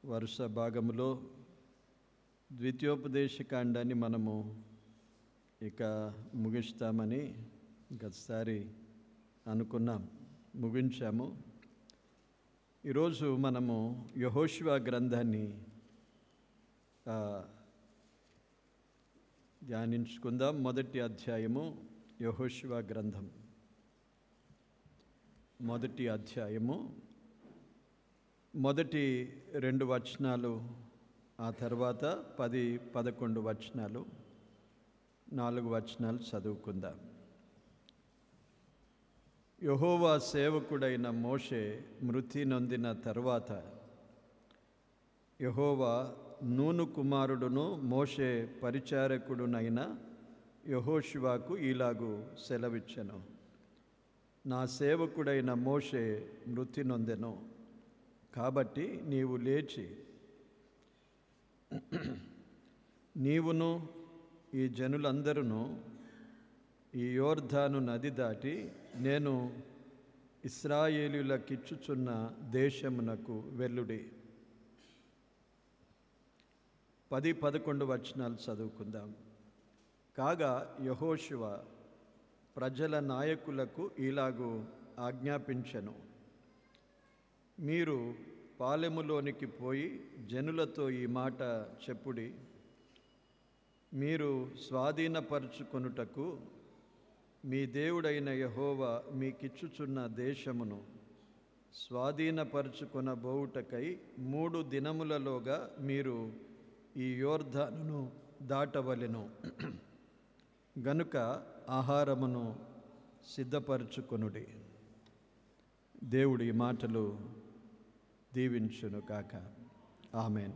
వరుస భాగములో ద్వితీయోపదేశకాండాన్ని మనము ఇక ముగిస్తామని గతసారి అనుకున్నాం, ముగించాము. ఈరోజు మనము యెహోషువ గ్రంథాన్ని ధ్యానించుకుందాం. మొదటి అధ్యాయము యెహోషువ గ్రంథం, మొదటి అధ్యాయము, మొదటి 2 వచనాలు, ఆ తర్వాత 10-11 వచనాలు, 4 వచనాలు చదువుకుందాం. యెహోవా సేవకుడైన మోషే మృతి నొందిన తర్వాత యెహోవా నూను కుమారుడును మోషే పరిచారకుడునైన యెహోషువకు ఇలాగు సెలవిచ్చెను. నా సేవకుడైన మోషే మృతి నొందెను, కాబట్టి నీవు లేచి నీవును ఈ జనులందరూ ఈ యోర్దాను నది దాటి నేను ఇశ్రాయేలీయులకిచ్చుచున్న దేశమునకు వెళ్ళుడి. 10-11 వచనాలు చదువుకుందాం. కాగా యెహోషువ ప్రజల నాయకులకు ఇలాగు ఆజ్ఞాపించెను, మీరు పాలెములోనికి పోయి జనులతో ఈ మాట చెప్పుడి. మీరు స్వాధీనపరచుకొనుటకు మీ దేవుడైన యెహోవా మీకిచ్చుచున్న దేశమును స్వాధీనపరచుకొనబోవుటకై 3 దినములలోగా మీరు ఈ యోర్దానును దాటవలెను గనుక ఆహారమును సిద్ధపరచుకొనుడి. దేవుడి ఈ మాటలు దీవించును కాక. ఆమేన్.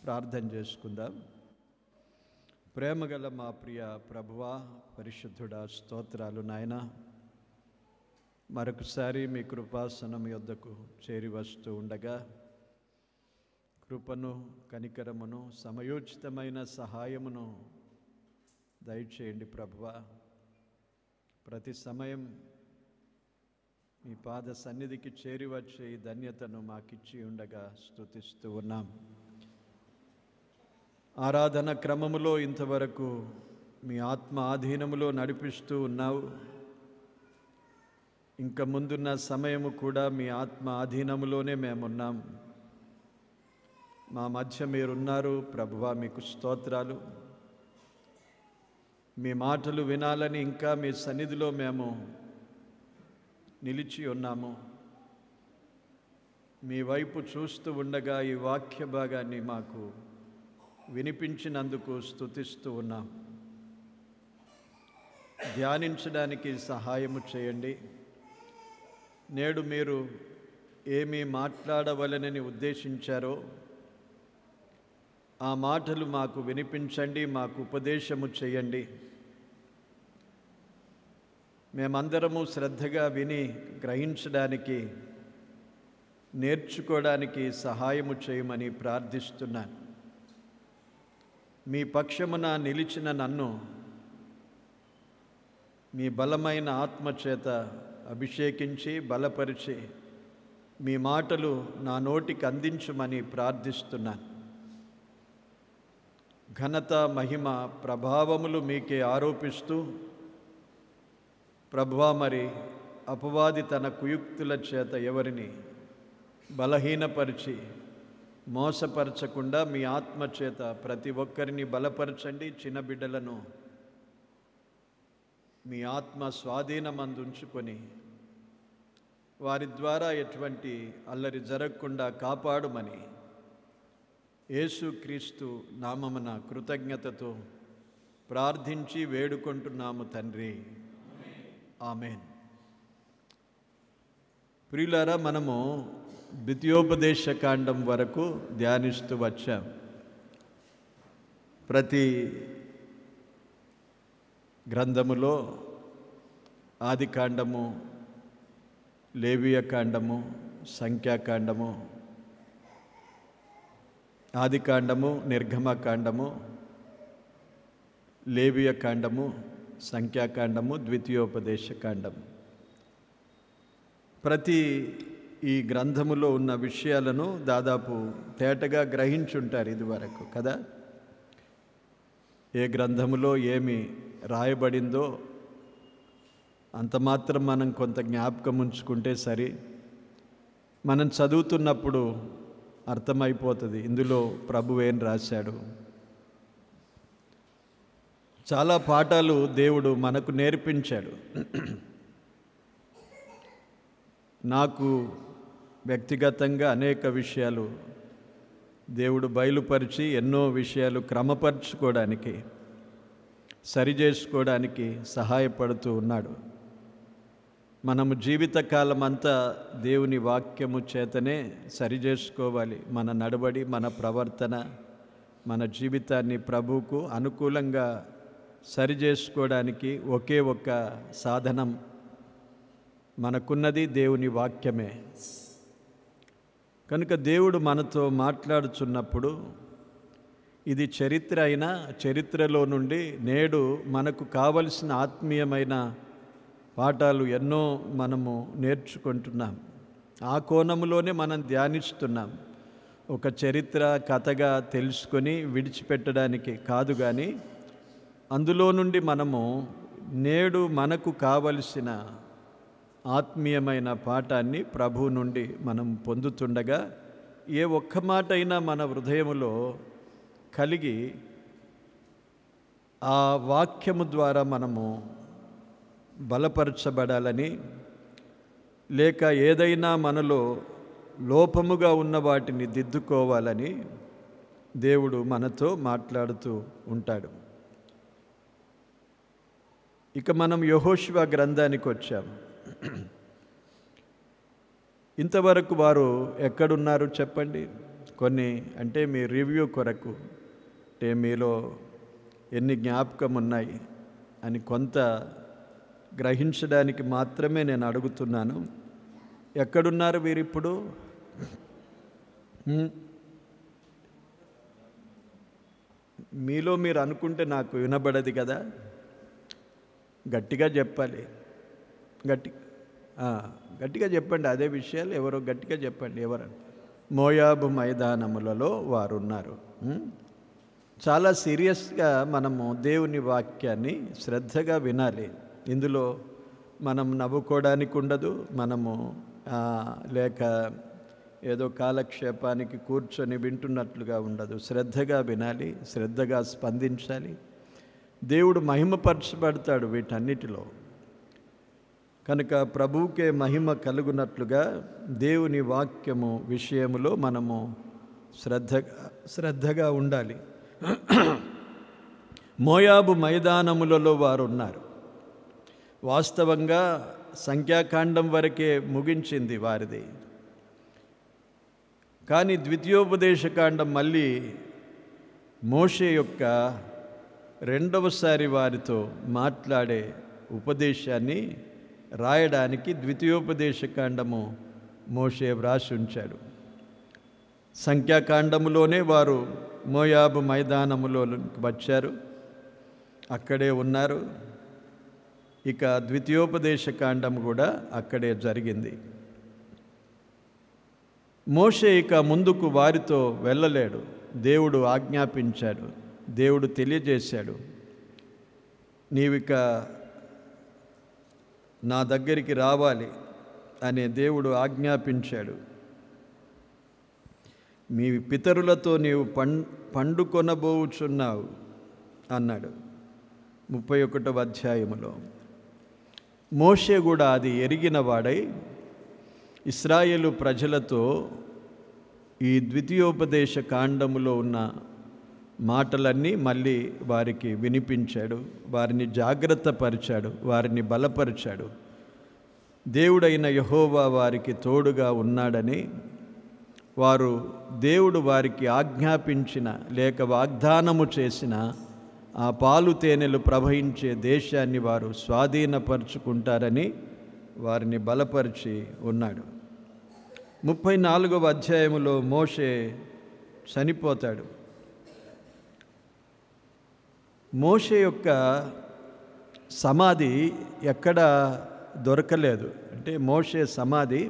ప్రార్థన చేసుకుందాం. ప్రేమగల మా ప్రియ ప్రభువా, పరిశుద్ధుడా, స్తోత్రాలు నాయన. మరొకసారి మీ కృపాసనం యొద్దకు చేరి వస్తూ ఉండగా కృపను, కనికరమును, సమయోచితమైన సహాయమును దయచేయండి ప్రభువా. ప్రతి సమయం మీ పాద సన్నిధికి చేరి వచ్చే ఈ ధన్యతను మాకిచ్చి ఉండగా స్తుతిస్తూ ఉన్నాం. ఆరాధన క్రమములో ఇంతవరకు మీ ఆత్మ ఆధీనములో నడిపిస్తూ ఉన్నావు. ఇంకా ముందున్న సమయము కూడా మీ ఆత్మ ఆధీనములోనే మేమున్నాం. మా మధ్య మీరున్నారు ప్రభువా, మీకు స్తోత్రాలు. మీ మాటలు వినాలని ఇంకా మీ సన్నిధిలో మేము నిలిచి ఉన్నాము. మీ వైపు చూస్తూ ఉండగా ఈ వాక్య భాగాన్ని మాకు వినిపించినందుకు స్తుతిస్తూ ఉన్నాం. ధ్యానించడానికి సహాయము చేయండి. నేడు మీరు ఏమి మాట్లాడవలనని ఉద్దేశించారో ఆ మాటలు మాకు వినిపించండి, మాకు ఉపదేశము చేయండి. మేమందరము శ్రద్ధగా విని గ్రహించడానికి, నేర్చుకోవడానికి సహాయము చేయమని ప్రార్థిస్తున్నాను. మీ పక్షమున నిలిచిన నన్ను మీ బలమైన ఆత్మచేత అభిషేకించి బలపరిచి మీ మాటలు నా నోటికి అందించమని ప్రార్థిస్తున్నాను. ఘనత, మహిమ, ప్రభావములు మీకే ఆరోపిస్తూ ప్రభువా, మరి అపవాది తన కుయుక్తుల చేత ఎవరిని బలహీనపరిచి మోసపరచకుండా మీ ఆత్మ చేత ప్రతి ఒక్కరిని బలపరచండి. చిన్న బిడ్డలను మీ ఆత్మ స్వాధీనమందుంచుకొని వారి ద్వారా ఎటువంటి అల్లరి జరగకుండా కాపాడుమని యేసుక్రీస్తు నామమున కృతజ్ఞతతో ప్రార్థించి వేడుకుంటున్నాము తండ్రి. ఆమేన్. ప్రియులారా, మనము ద్వితీయోపదేశకాండం వరకు ధ్యానిస్తూ వచ్చాం. ప్రతి గ్రంథములో ఆదికాండము, లేవియకాండము, సంఖ్యాకాండము, ఆదికాండము, నిర్గమకాండము, లేవియకాండము, సంఖ్యాకాండము, ద్వితీయోపదేశకాండము. ప్రతి ఈ గ్రంథములో ఉన్న విషయాలను దాదాపు తేటగా గ్రహించుంటారు ఇదివరకు కదా. ఏ గ్రంథములో ఏమి రాయబడిందో అంత మాత్రం మనం కొంత జ్ఞాపకం ఉంచుకుంటే సరి. మనం చదువుతున్నప్పుడు అర్థమైపోతుంది ఇందులో ప్రభువు ఏం రాశాడు. చాలా పాఠాలు దేవుడు మనకు నేర్పించాడు. నాకు వ్యక్తిగతంగా అనేక విషయాలు దేవుడు బయలుపరిచి ఎన్నో విషయాలు క్రమపరుచుకోవడానికి, సరిచేసుకోవడానికి సహాయపడుతూ ఉన్నాడు. మనము జీవితకాలం అంతా దేవుని వాక్యము చేతనే సరిచేసుకోవాలి. మన నడవడి, మన ప్రవర్తన, మన జీవితాన్ని ప్రభువుకు అనుకూలంగా సరిచేసుకోవడానికి ఒకే ఒక్క సాధనం మనకున్నది దేవుని వాక్యమే. కనుక దేవుడు మనతో మాట్లాడుచున్నప్పుడు ఇది చరిత్ర అయినా చరిత్రలో నుండి నేడు మనకు కావలసిన ఆత్మీయమైన పాఠాలు ఎన్నో మనము నేర్చుకుంటున్నాం. ఆ కోణములోనే మనం ధ్యానిస్తున్నాం. ఒక చరిత్ర కథగా తెలుసుకొని విడిచిపెట్టడానికి కాదు, కానీ అందులో నుండి మనము నేడు మనకు కావలసిన ఆత్మీయమైన పాఠాన్ని ప్రభువు నుండి మనం పొందుతుండగా ఏ ఒక్క మాట అయినా మన హృదయములో కలిగి ఆ వాక్యము ద్వారా మనము బలపరచబడాలని, లేక ఏదైనా మనలో లోపముగా ఉన్న వాటిని దిద్దుకోవాలని దేవుడు మనతో మాట్లాడుతూ ఉంటాడు. ఇక మనం యెహోషువ గ్రంథానికి వచ్చాము. ఇంతవరకు వారు ఎక్కడున్నారు చెప్పండి. కొన్ని అంటే మీ రివ్యూ కొరకు, అంటే మీలో ఎన్ని జ్ఞాపకం ఉన్నాయి అని కొంత గ్రహించడానికి మాత్రమే నేను అడుగుతున్నాను. ఎక్కడున్నారు వీరిప్పుడు? మీలో మీరు అనుకుంటే నాకు వినబడదు కదా, గట్టిగా చెప్పాలి. గట్టిగా చెప్పండి అదే విషయాలు. ఎవరో గట్టిగా చెప్పండి. ఎవరని? మోయాబు మైదానములలో వారు ఉన్నారు. చాలా సీరియస్గా మనము దేవుని వాక్యాన్ని శ్రద్ధగా వినాలి. ఇందులో మనం నవ్వుకోవడానికి ఉండదు, మనము లేక ఏదో కాలక్షేపానికి కూర్చొని వింటున్నట్లుగా ఉండదు. శ్రద్ధగా వినాలి, శ్రద్ధగా స్పందించాలి. దేవుడు మహిమపరచబడతాడు వీటన్నిటిలో. కనుక ప్రభువుకే మహిమ కలుగునట్లుగా దేవుని వాక్యము విషయములో మనము శ్రద్ధగా ఉండాలి. మోయాబు మైదానములలో వారు ఉన్నారు. వాస్తవంగా సంఖ్యాకాండం వరకే ముగించింది వారిది. కానీ ద్వితీయోపదేశకాండం మళ్ళీ మోషే యొక్క రెండవసారి వారితో మాట్లాడే ఉపదేశాన్ని రాయడానికి ద్వితీయోపదేశకాండము మోషే వ్రాసి ఉంచాడు. సంఖ్యాకాండములోనే వారు మోయాబు మైదానములోకి వచ్చారు, అక్కడే ఉన్నారు. ఇక ద్వితీయోపదేశకాండం కూడా అక్కడే జరిగింది. మోషే ఇక ముందుకు వారితో వెళ్ళలేడు. దేవుడు ఆజ్ఞాపించాడు, దేవుడు తెలియజేశాడు, నీవిక నా దగ్గరికి రావాలి అనే దేవుడు ఆజ్ఞాపించాడు. మీ పితరులతో నీవు పండుకొనబోచున్నావు అన్నాడు 31వ అధ్యాయములో. మోషే కూడా అది ఎరిగిన వాడై ఇశ్రాయేలు ప్రజలతో ఈ ద్వితీయోపదేశ కాండములో ఉన్న మాటలన్నీ మళ్ళీ వారికి వినిపించాడు, వారిని జాగ్రత్తపరిచాడు, వారిని బలపరిచాడు. దేవుడైన యెహోవా వారికి తోడుగా ఉన్నాడని, వారు దేవుడు వారికి ఆజ్ఞాపించిన లేక వాగ్దానము చేసిన ఆ పాలు తేనెలు ప్రవహించే దేశాన్ని వారు స్వాధీనపరుచుకుంటారని వారిని బలపరిచి ఉన్నాడు. 34వ అధ్యాయములో మోషే చనిపోతాడు. మోషే యొక్క సమాధి ఎక్కడ దొరకలేదు. అంటే మోషే సమాధి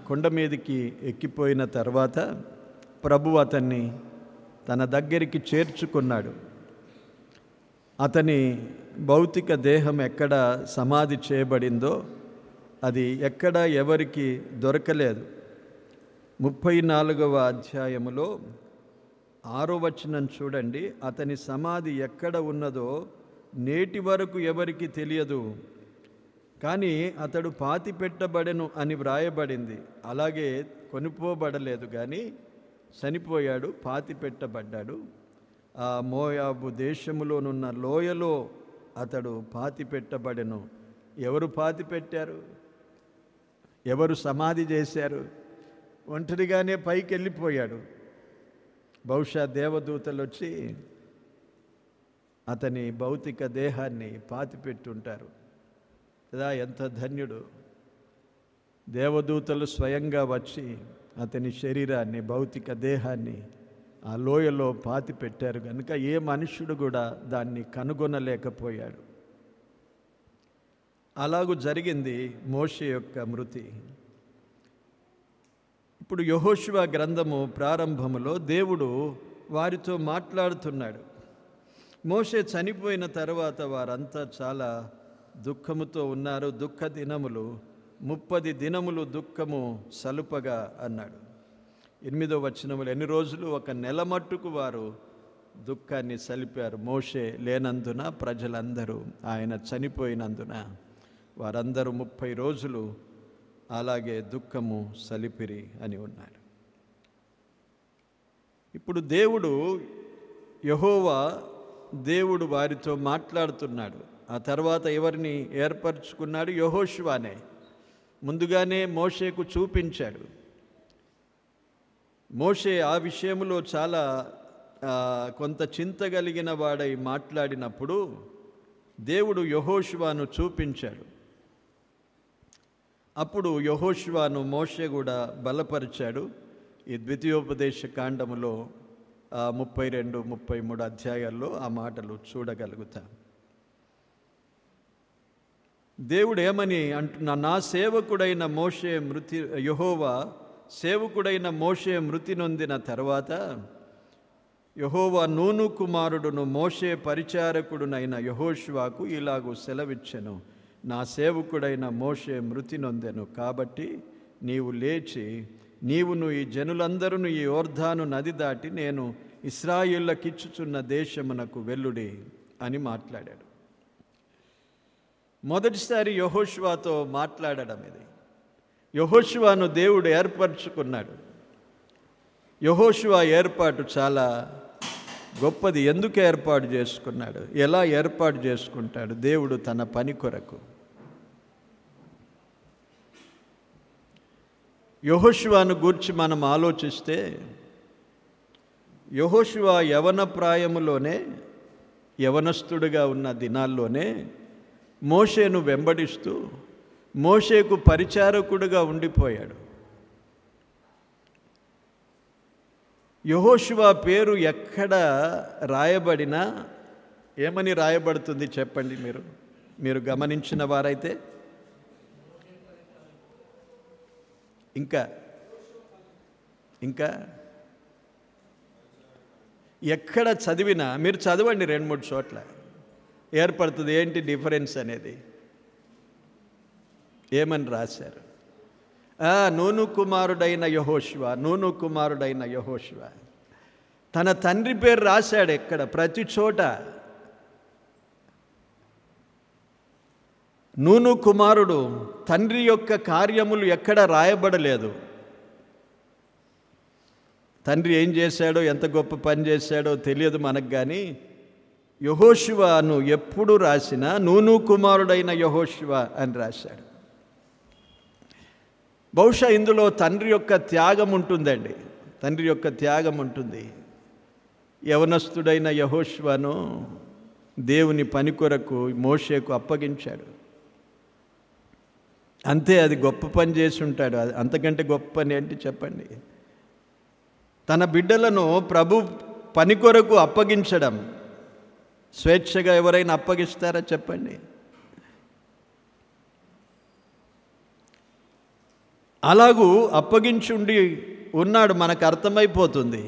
కొండ మీదకి ఎక్కిపోయిన తర్వాత ప్రభు అతన్ని తన దగ్గరికి చేర్చుకున్నాడు. అతని భౌతిక దేహం ఎక్కడ సమాధి చేయబడిందో అది ఎక్కడ ఎవరికి దొరకలేదు. 34వ అధ్యాయములో 6వ వచనం చూడండి. అతని సమాధి ఎక్కడ ఉన్నదో నేటి వరకు ఎవరికి తెలియదు, కానీ అతడు పాతి పెట్టబడెను అని వ్రాయబడింది. అలాగే కొనుపోబడలేదు, కానీ చనిపోయాడు, పాతి పెట్టబడ్డాడు. ఆ మోయాబు దేశములోనున్న లోయలో అతడు పాతి పెట్టబడెను. ఎవరు పాతి పెట్టారు? ఎవరు సమాధి చేశారు? ఒంటరిగానే పైకి వెళ్ళిపోయాడు. బహుశా దేవదూతలు వచ్చి అతని భౌతిక దేహాన్ని పాతి పెట్టుంటారు కదా. ఎంత ధన్యుడు! దేవదూతలు స్వయంగా వచ్చి అతని శరీరాన్ని, భౌతిక దేహాన్ని ఆ లోయలో పాతి పెట్టారు కనుక ఏ మనుష్యుడు కూడా దాన్ని కనుగొనలేకపోయాడు. అలాగూ జరిగింది మోషే యొక్క మృతి. ఇప్పుడు యెహోషువ గ్రంథము ప్రారంభములో దేవుడు వారితో మాట్లాడుతున్నాడు. మోషే చనిపోయిన తర్వాత వారంతా చాలా దుఃఖముతో ఉన్నారు. దుఃఖ దినములు 30 దినములు దుఃఖము సలుపగా అన్నాడు. 8వ వచనములు ఎన్ని రోజులు? 1 నెల మట్టుకు వారు దుఃఖాన్ని సలిపారు. మోషే లేనందున ప్రజలందరూ, ఆయన చనిపోయినందున వారందరూ 30 రోజులు అలాగే దుఃఖము సలిపిరి అని ఉన్నాడు. ఇప్పుడు యెహోవా దేవుడు వారితో మాట్లాడుతున్నాడు. ఆ తర్వాత ఎవరిని ఏర్పరచుకున్నాడు? యెహోషువానే. ముందుగానే మోషేకు చూపించాడు. మోషే ఆ విషయంలో చాలా కొంత చింత కలిగిన వాడై మాట్లాడినప్పుడు దేవుడు యెహోషువాను చూపించాడు. అప్పుడు యెహోషువాను మోషే కూడా బలపరిచాడు. ఈ ద్వితీయోపదేశ కాండములో 32, 33 అధ్యాయాల్లో ఆ మాటలు చూడగలుగుతాం. దేవుడు ఏమని అంటున్నా, నా సేవకుడైన మోషే మృతి, యెహోవా సేవకుడైన మోషే మృతి నొందిన తర్వాత యెహోవా నూను కుమారుడును మోషే పరిచారకుడునైన యెహోషువాకు ఇలాగూ సెలవిచ్చెను, నా సేవకుడైన మోషే మృతి నొందెను, కాబట్టి నీవు లేచి నీవును ఈ జనులందరూ ఈ యోర్దాను నది దాటి నేను ఇశ్రాయేళ్లకిచ్చుచున్న దేశమునకు వెళ్ళుడి అని మాట్లాడాడు. మొదటిసారి యెహోషువాతో మాట్లాడడం ఇది. యెహోషువాను దేవుడు ఏర్పరచుకున్నాడు. యెహోషువ ఏర్పాటు చాలా గొప్పది. ఎందుకు ఏర్పాటు చేసుకున్నాడు? ఎలా ఏర్పాటు చేసుకుంటాడు? దేవుడు తన పని కొరకు. యెహోషువను గూర్చి మనం ఆలోచిస్తే, యెహోషువ యవన ప్రాయములోనే, యవనస్తుడుగా ఉన్న దినాల్లోనే మోషేను వెంబడిస్తూ మోషేకు పరిచారకుడుగా ఉండిపోయాడు. యెహోషువ పేరు ఎక్కడ రాయబడినా ఏమని రాయబడుతుంది చెప్పండి? మీరు గమనించిన వారైతే ఇంకా ఎక్కడ చదివినా, మీరు చదవండి 2-3 చోట్ల ఏర్పడుతుంది ఏంటి డిఫరెన్స్ అనేది. ఏమని రాశారు? నూను కుమారుడైన యెహోషువ, నూను కుమారుడైన యెహోషువ. తన తండ్రి పేరు రాశాడు ఎక్కడ? ప్రతి చోట. నూను కుమారుడు తండ్రి యొక్క కార్యములు ఎక్కడ రాయబడలేదు. తండ్రి ఏం చేశాడో, ఎంత గొప్ప పని చేశాడో తెలియదు మనకు, కానీ యెహోషువను ఎప్పుడు రాసినా నూను కుమారుడైన యెహోషువ అని రాశాడు. బహుశా ఇందులో తండ్రి యొక్క త్యాగం ఉంటుందండి. తండ్రి యొక్క త్యాగం ఉంటుంది. యవనస్తుడైన యెహోషువను దేవుని పని కొరకు మోషేకు అప్పగించాడు. అంతే, అది గొప్ప పని చేసి ఉంటాడు. అంతకంటే గొప్ప పని ఏంటి చెప్పండి? తన బిడ్డలను ప్రభు పని కొరకు అప్పగించడం. స్వేచ్ఛగా ఎవరైనా అప్పగిస్తారా చెప్పండి? అలాగూ అప్పగించుండి ఉన్నాడు, మనకు అర్థమైపోతుంది.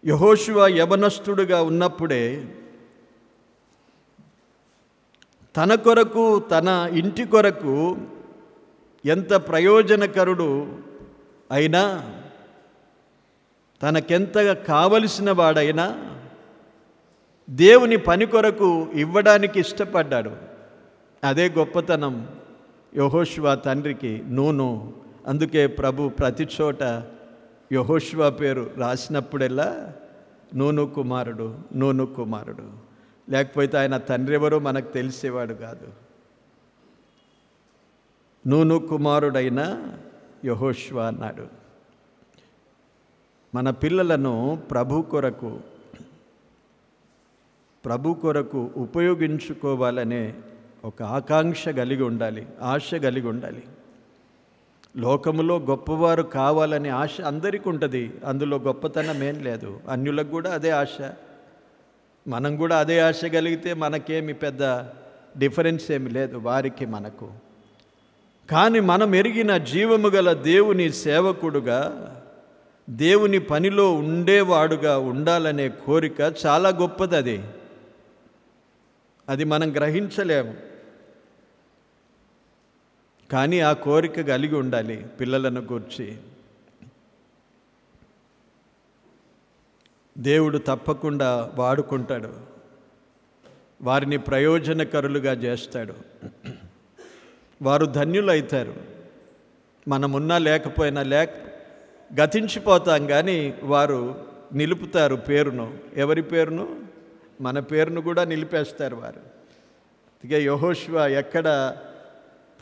యెహోషువ యవనస్తుడుగా ఉన్నప్పుడే తన కొరకు, తన ఇంటి కొరకు ఎంత ప్రయోజనకరుడు అయినా, తనకెంతగా కావలసిన వాడైనా దేవుని పని కొరకు ఇవ్వడానికి ఇష్టపడ్డాడు. అదే గొప్పతనం యెహోషువ తండ్రికి. నూను. అందుకే ప్రభు ప్రతి చోట యెహోషువ పేరు రాసినప్పుడెల్లా నూను కుమారుడు, నూను కుమారుడు. లేకపోతే ఆయన తండ్రి ఎవరో మనకు తెలిసేవాడు కాదు. నూను కుమారుడైన యెహోషువ అన్నాడు. మన పిల్లలను ప్రభు కొరకు ఉపయోగించుకోవాలనే ఒక ఆకాంక్ష కలిగి ఉండాలి, ఆశ కలిగి ఉండాలి. లోకములో గొప్పవారు కావాలనే ఆశ అందరికీ ఉంటుంది. అందులో గొప్పతనం ఏం లేదు. అన్యులకు కూడా అదే ఆశ. మనం కూడా అదే ఆశ కలిగితే మనకేమి పెద్ద డిఫరెన్స్ ఏమి లేదు వారికి మనకు. కానీ మనం ఎరిగిన జీవము గల దేవుని సేవకుడుగా, దేవుని పనిలో ఉండేవాడుగా ఉండాలనే కోరిక చాలా గొప్పది. అది మనం గ్రహించలేము. కానీ ఆ కోరిక కలిగి ఉండాలి పిల్లలను గూర్చి. దేవుడు తప్పకుండా వాడుకుంటాడు, వారిని ప్రయోజనకరులుగా చేస్తాడు. వారు ధన్యులైతారు. మనమున్నా లేకపోయినా గతించిపోతాం, కానీ వారు నిలుపుతారు పేరును. ఎవరి పేరును? మన పేరును కూడా నిలిపేస్తారు వారు. ఇక యెహోషువ ఎక్కడ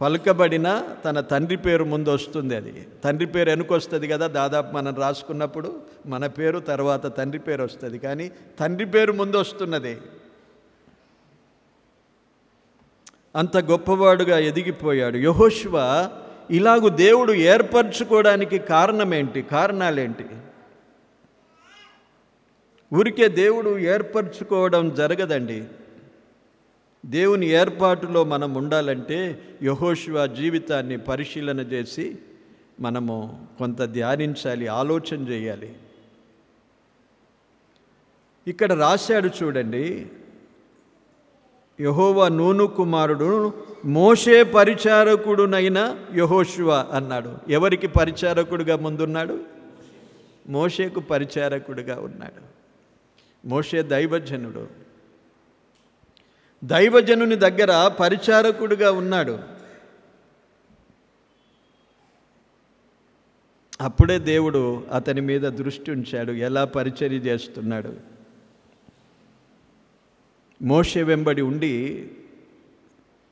పలుకబడినా తన తండ్రి పేరు ముందు వస్తుంది. అది తండ్రి పేరు వెనుకొస్తుంది కదా, దాదాపు మనం రాసుకున్నప్పుడు మన పేరు తర్వాత తండ్రి పేరు వస్తుంది, కానీ తండ్రి పేరు ముందు వస్తున్నది. అంత గొప్పవాడుగా ఎదిగిపోయాడు యెహోషువ. ఇలాగూ దేవుడు ఏర్పరచుకోవడానికి కారణాలేంటి? ఊరికే దేవుడు ఏర్పరచుకోవడం జరగదండి. దేవుని ఏర్పాటులో మనం ఉండాలంటే యెహోషువ జీవితాన్ని పరిశీలన చేసి మనము కొంత ధ్యానించాలి, ఆలోచన చేయాలి. ఇక్కడ రాశాడు చూడండి, యెహోవా నూను కుమారుడు మోషే పరిచారకుడునైన యెహోషువ అన్నాడు. ఎవరికి పరిచారకుడుగా ముందున్నాడు? మోషేకు పరిచారకుడుగా ఉన్నాడు. మోషే దైవజనుడు. దైవజనుని దగ్గర పరిచారకుడుగా ఉన్నాడు. అప్పుడే దేవుడు అతని మీద దృష్టి ఉంచాడు, ఎలా పరిచర్య చేస్తున్నాడు. మోషే వెంబడి ఉండి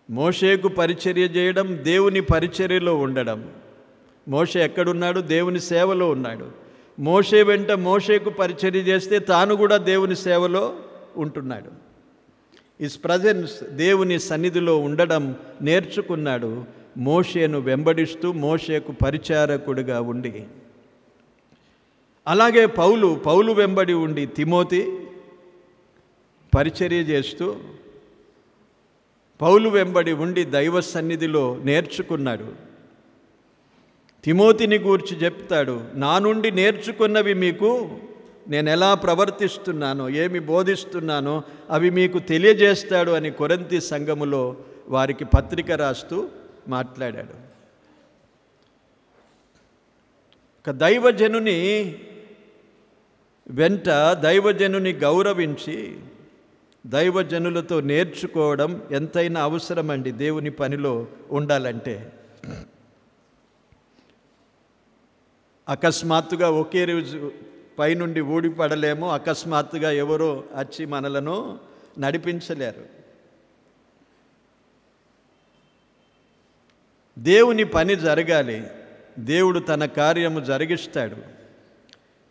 మోషేకు పరిచర్య చేయడం, దేవుని పరిచర్యలో ఉండడం. మోషే ఎక్కడున్నాడు? దేవుని సేవలో ఉన్నాడు. మోషే వెంట మోషేకు పరిచర్య చేస్తే తాను కూడా దేవుని సేవలో ఉంటున్నాడు. హిస్ ప్రజెన్స్, దేవుని సన్నిధిలో ఉండడం నేర్చుకున్నాడు. మోషేను వెంబడిస్తూ మోషేకు పరిచారకుడిగా ఉండి, అలాగే పౌలు వెంబడి ఉండి తిమోతి పరిచర్య చేస్తూ పౌలు వెంబడి ఉండి దైవ సన్నిధిలో నేర్చుకున్నాడు. తిమోతిని గూర్చి చెప్తాడు, నా నుండి నేర్చుకున్నవి మీకు నేను ఎలా ప్రవర్తిస్తున్నానో, ఏమి బోధిస్తున్నానో అవి మీకు తెలియజేస్తాడు అని కొరింథీ సంఘములో వారికి పత్రిక రాస్తూ మాట్లాడాడు. ఒక దైవజనుని వెంట దైవజనుని గౌరవించి దైవజనులతో నేర్చుకోవడం ఎంతైనా అవసరమండి దేవుని పనిలో ఉండాలంటే. అకస్మాత్తుగా ఒకే రోజు పైనుండి ఊడిపడలేము, అకస్మాత్తుగా ఎవరో వచ్చి మనలను నడిపించలేరు. దేవుని పని జరగాలి, దేవుడు తన కార్యము జరిగిస్తాడు.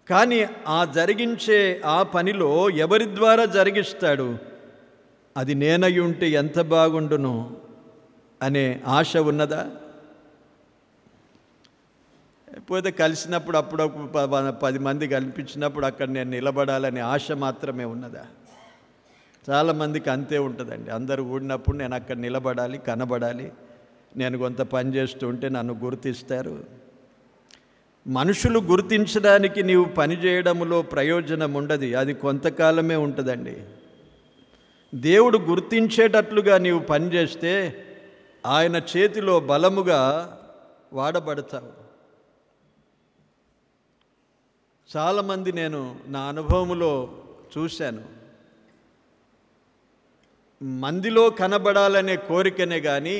కానీ ఆ జరిగించే ఆ పనిలో ఎవరి ద్వారా జరిగిస్తాడు? అది నేనై ఉంటే ఎంత బాగుండును అనే ఆశ ఉన్నదా? పోతే కలిసినప్పుడు అప్పుడప్పుడు 10 మంది కనిపించినప్పుడు అక్కడ నేను నిలబడాలనే ఆశ మాత్రమే ఉన్నదా? చాలామందికి అంతే ఉంటుందండి. అందరూ ఊడినప్పుడు నేను అక్కడ నిలబడాలి, కనబడాలి, నేను కొంత పని చేస్తూ ఉంటే నన్ను గుర్తిస్తారు. మనుషులు గుర్తించడానికి నీవు పని చేయడంలో ప్రయోజనం ఉండదు, అది కొంతకాలమే ఉంటుందండి. దేవుడు గుర్తించేటట్లుగా నీవు పనిచేస్తే ఆయన చేతిలో బలముగా వాడబడతావు. చాలామంది నేను నా అనుభవంలో చూశాను, మందిలో కనబడాలనే కోరికనే కానీ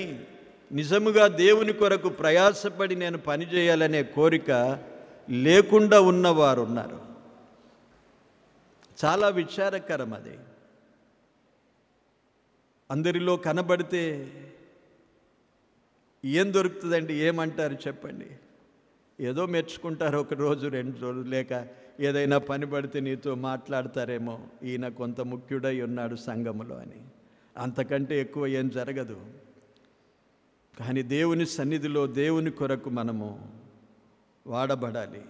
నిజముగా దేవుని కొరకు ప్రయాసపడి నేను పని చేయాలనే కోరిక లేకుండా ఉన్నవారు ఉన్నారు. చాలా విచారకరం అది. అందరిలో కనబడితే ఏం దొరుకుతుందండి? ఏమంటారు చెప్పండి? ఏదో మెచ్చుకుంటారు, ఒక రోజు 2 రోజులు, లేక ఏదైనా పని పడితే నీతో మాట్లాడతారేమో, ఈయన కొంత ముఖ్యుడై ఉన్నాడు సంఘములో అని. అంతకంటే ఎక్కువ ఏం జరగదు. కానీ దేవుని సన్నిధిలో దేవుని కొరకు మనము వాడబడాలి.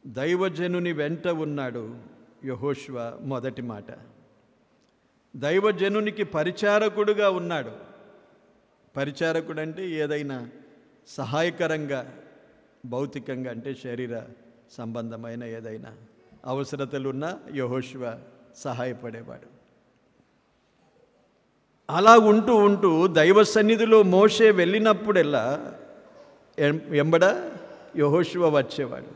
దైవజనుని వెంట ఉన్నాడు యెహోషువ. మొదటి మాట, దైవజనునికి పరిచారకుడుగా ఉన్నాడు. పరిచారకుడు అంటే ఏదైనా సహాయకరంగా, భౌతికంగా అంటే శరీర సంబంధమైన ఏదైనా అవసరతలున్నా యెహోషువ సహాయపడేవాడు. అలా ఉంటూ ఉంటూ దైవ సన్నిధిలో మోషే వెళ్ళినప్పుడెల్లా ఎంబడ యెహోషువ వచ్చేవాడు.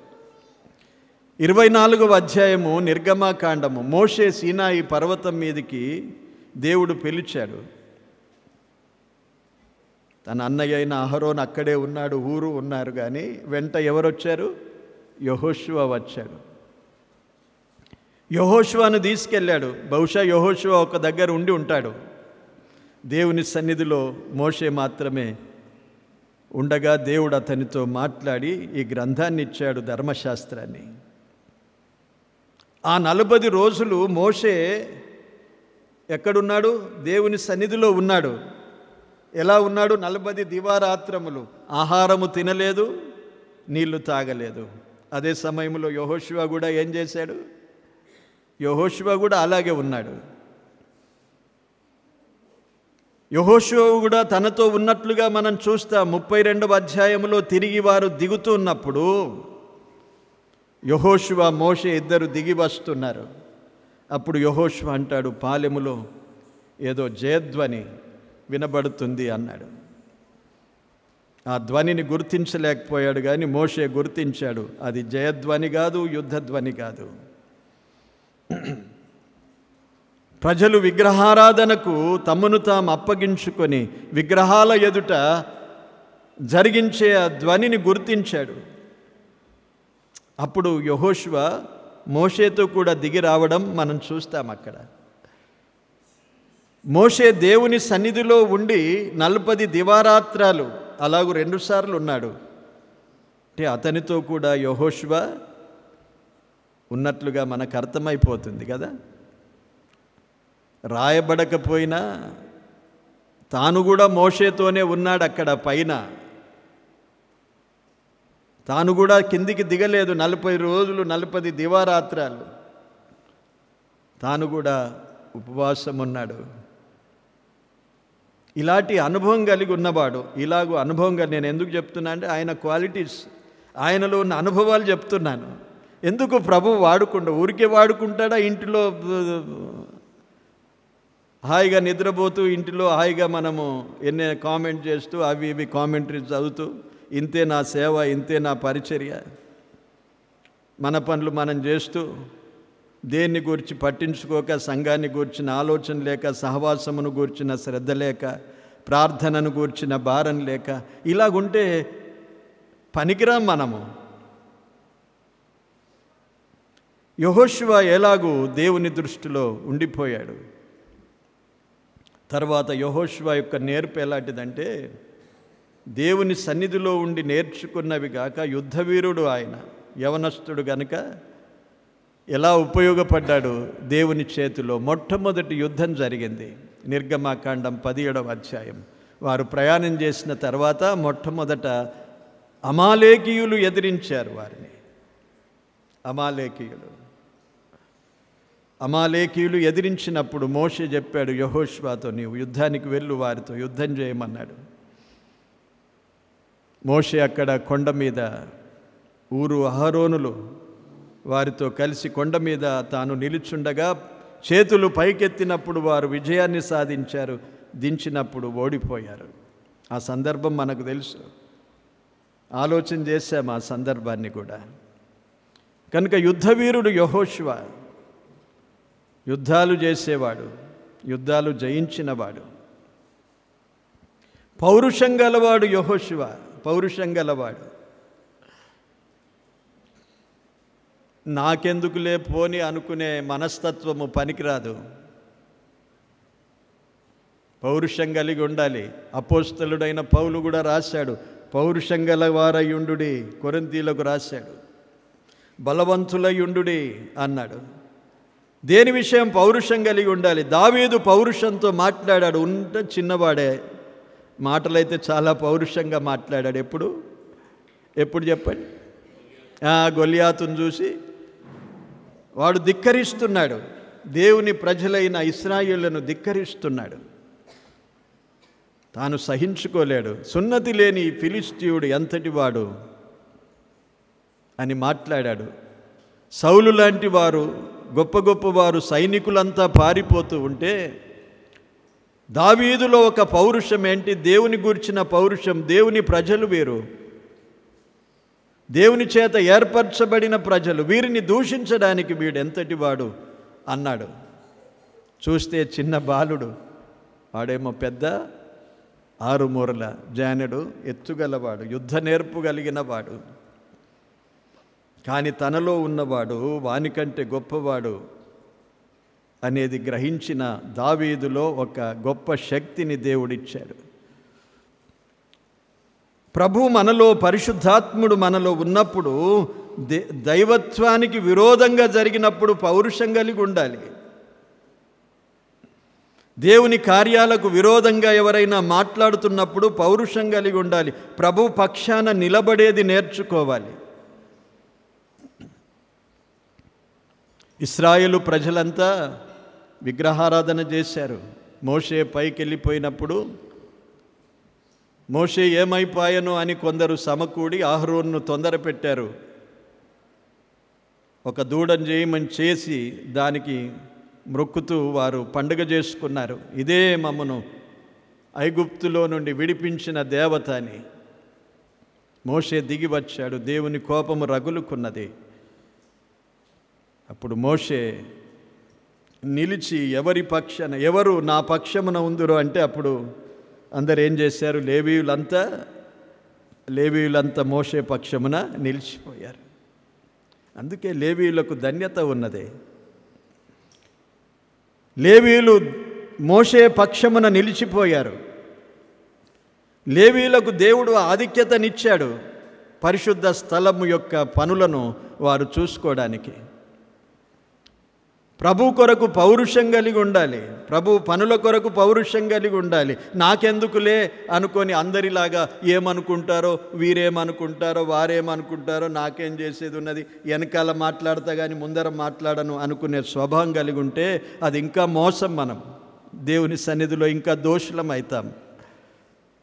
24వ అధ్యాయము నిర్గమాకాండము. మోషే సీనాయి పర్వతం మీదకి దేవుడు పిలిచాడు. తన అన్నయ్య అయిన అహరోన్ అక్కడే ఉన్నాడు, ఊరు ఉన్నారు, కానీ వెంట ఎవరొచ్చారు? యెహోషువ వచ్చాడు. యెహోషువను తీసుకెళ్ళాడు. బహుశా యెహోషువ ఒక దగ్గర ఉండి ఉంటాడు. దేవుని సన్నిధిలో మోషే మాత్రమే ఉండగా దేవుడు అతనితో మాట్లాడి ఈ గ్రంథాన్ని ఇచ్చాడు, ధర్మశాస్త్రాన్ని. ఆ 40 రోజులు మోషే ఎక్కడున్నాడు? దేవుని సన్నిధిలో ఉన్నాడు. ఎలా ఉన్నాడు? 40 దివారాత్రములు ఆహారము తినలేదు, నీళ్లు తాగలేదు. అదే సమయంలో యెహోషువ కూడా ఏం చేశాడు? యెహోషువ కూడా అలాగే ఉన్నాడు. యెహోషువ కూడా తనతో ఉన్నట్లుగా మనం చూస్తాం. 32వ అధ్యాయంలో తిరిగి వారు దిగుతున్నప్పుడు యెహోషువ మోషే ఇద్దరు దిగి వస్తున్నారు. అప్పుడు యెహోషువ అంటాడు, పాలెములో ఏదో జయధ్వని వినబడుతుంది అన్నాడు. ఆ ధ్వనిని గుర్తించలేకపోయాడు, కానీ మోషే గుర్తించాడు. అది జయధ్వని కాదు, యుద్ధధ్వని కాదు. ప్రజలు విగ్రహారాధనకు తమను తాము అప్పగించుకొని విగ్రహాల ఎదుట జరిగించే ఆ ధ్వనిని గుర్తించాడు. అప్పుడు యెహోషువ మోషేతో కూడా దిగి రావడం మనం చూస్తాం. అక్కడ మోషే దేవుని సన్నిధిలో ఉండి 40 దివారాత్రాలు అలాగూ 2 సార్లు ఉన్నాడు. అంటే అతనితో కూడా యెహోషువ ఉన్నట్లుగా మనకు అర్థమైపోతుంది కదా. రాయబడకపోయినా తాను కూడా మోషేతోనే ఉన్నాడు. అక్కడ పైన తాను కూడా కిందికి దిగలేదు. 40 రోజులు 40 దివారాత్రాలు తాను కూడా ఉపవాసం ఉన్నాడు. ఇలాంటి అనుభవం కలిగి ఉన్నవాడు, ఇలాగూ అనుభవంగా నేను ఎందుకు చెప్తున్నా అంటే ఆయన క్వాలిటీస్, ఆయనలో ఉన్న అనుభవాలు చెప్తున్నాను. ఎందుకు ప్రభు ఊరికే వాడుకుంటాడా? ఇంటిలో హాయిగా నిద్రపోతూ, ఇంటిలో హాయిగా మనము ఎన్ని కామెంట్ చేస్తూ అవి ఇవి కామెంటరీస్ చదువుతూ, ఇంతే నా సేవ, ఇంతే నా పరిచర్య, మన పనులు మనం చేస్తూ దేన్ని గురించి పట్టించుకోక, సంఘాన్ని గూర్చిన ఆలోచన లేక, సహవాసమును గూర్చిన శ్రద్ధ లేక, ప్రార్థనను గూర్చిన భారం లేక, ఇలాగుంటే పనికిరాం మనము. యెహోషువ ఎలాగూ దేవుని దృష్టిలో ఉండిపోయాడు. తర్వాత యెహోషువ యొక్క నేర్పు ఎలాంటిదంటే, దేవుని సన్నిధిలో ఉండి నేర్చుకున్నవి గాక యుద్ధవీరుడు ఆయన, యవనస్తుడు గనుక ఎలా ఉపయోగపడ్డాడు దేవుని చేతిలో. మొట్టమొదటి యుద్ధం జరిగింది నిర్గమాకాండం 17వ అధ్యాయం. వారు ప్రయాణం చేసిన తర్వాత మొట్టమొదట అమాలేకీయులు ఎదిరించారు వారిని. అమాలేకీయులు అమాలేకీయులు ఎదిరించినప్పుడు మోషే చెప్పాడు యెహోషువతో, నీవు యుద్ధానికి వెళ్ళు, వారితో యుద్ధం చేయమన్నాడు. మోషే అక్కడ కొండ మీద ఊరు అహరోనులు వారితో కలిసి కొండ మీద తాను నిలుచుండగా చేతులు పైకెత్తినప్పుడు వారు విజయాన్ని సాధించారు, దించినప్పుడు ఓడిపోయారు. ఆ సందర్భం మనకు తెలుసు, ఆలోచన చేశాం ఆ సందర్భాన్ని కూడా. కనుక యుద్ధవీరుడు యెహోషువ, యుద్ధాలు చేసేవాడు, యుద్ధాలు జయించినవాడు. పౌరుషం గలవాడు యెహోషువ, పౌరుషం గలవాడు. నాకెందుకులే పోని అనుకునే మనస్తత్వము పనికిరాదు, పౌరుషం కలిగి ఉండాలి. అపోస్తలుడైన పౌలు కూడా రాశాడు, పౌరుషం గలవారయుండుడి, కొరింథీయులకు రాశాడు, బలవంతులయుండుడి అన్నాడు. దేని విషయం? పౌరుషం కలిగి ఉండాలి. దావీదు పౌరుషంతో మాట్లాడాడు. చిన్నవాడే, మాటలైతే చాలా పౌరుషంగా మాట్లాడాడు. ఎప్పుడు చెప్పండి? గొలియాతును చూసి వాడు ధిక్కరిస్తున్నాడు, దేవుని ప్రజలైన ఇశ్రాయేలును ధిక్కరిస్తున్నాడు. తాను సహించుకోలేడు. సున్నతి లేని ఫిలిష్తీయుడు ఎంతటి వాడు అని మాట్లాడాడు. సౌలు లాంటి వారు, గొప్ప గొప్పవారు, సైనికులంతా పారిపోతూ ఉంటే దావీదులో ఒక పౌరుషం ఏంటి? దేవుని గూర్చిన పౌరుషం. దేవుని ప్రజలు వీరు, దేవుని చేత ఏర్పరచబడిన ప్రజలు, వీరిని దూషించడానికి వీడెంతటి వాడు అన్నాడు. చూస్తే చిన్న బాలుడు, వాడేమో పెద్ద 6 మూరల జానెడు ఎత్తుగలవాడు, యుద్ధ నేర్పు కలిగిన వాడు. కానీ తనలో ఉన్నవాడు వానికంటే గొప్పవాడు అనేది గ్రహించిన దావీదులో ఒక గొప్ప శక్తిని దేవుడిచ్చాడు. ప్రభు మనలో, పరిశుద్ధాత్ముడు మనలో ఉన్నప్పుడు, దైవత్వానికి విరోధంగా జరిగినప్పుడు పౌరుషం కలిగి ఉండాలి. దేవుని కార్యాలకు విరోధంగా ఎవరైనా మాట్లాడుతున్నప్పుడు పౌరుషం కలిగి ఉండాలి. ప్రభు పక్షాన నిలబడేది నేర్చుకోవాలి. ఇశ్రాయేలు ప్రజలంతా విగ్రహారాధన చేశారు. మోషే పైకి వెళ్ళిపోయినప్పుడు మోషే ఏమైపోయానో అని కొందరు సమకూడి అహరోనును తొందర పెట్టారు. ఒక దూడను చేయమని చేసి దానికి మ్రొక్కుతూ వారు పండుగ చేసుకున్నారు. ఇదే మమ్మను ఐగుప్తులో నుండి విడిపించిన దేవత అని. మోషే దిగి వచ్చాడు, దేవుని కోపము రగులుకున్నది. అప్పుడు మోషే నిలిచి ఎవరు నా పక్షమున ఉందురో అంటే అప్పుడు అందరు ఏం చేశారు? లేవీయులంతా మోషే పక్షమున నిలిచిపోయారు. అందుకే లేవీయులకు ధన్యత ఉన్నది. లేవీయులు మోషే పక్షమున నిలిచిపోయారు. లేవీయులకు దేవుడు ఆధిక్యతనిచ్చాడు, పరిశుద్ధ స్థలము యొక్క పనులను వారు చూసుకోవడానికి. ప్రభు కొరకు పౌరుషం కలిగి ఉండాలి, ప్రభు పనుల కొరకు పౌరుషం కలిగి ఉండాలి. నాకెందుకులే అనుకొని అందరిలాగా ఏమనుకుంటారో, వీరేమనుకుంటారో, వారేమనుకుంటారో, నాకేం చేసేది ఉన్నది, వెనకాల మాట్లాడతా కానీ ముందర మాట్లాడను అనుకునే స్వభావం కలిగి ఉంటే అది ఇంకా మోసం. మనం దేవుని సన్నిధిలో ఇంకా దోషులం అవుతాం.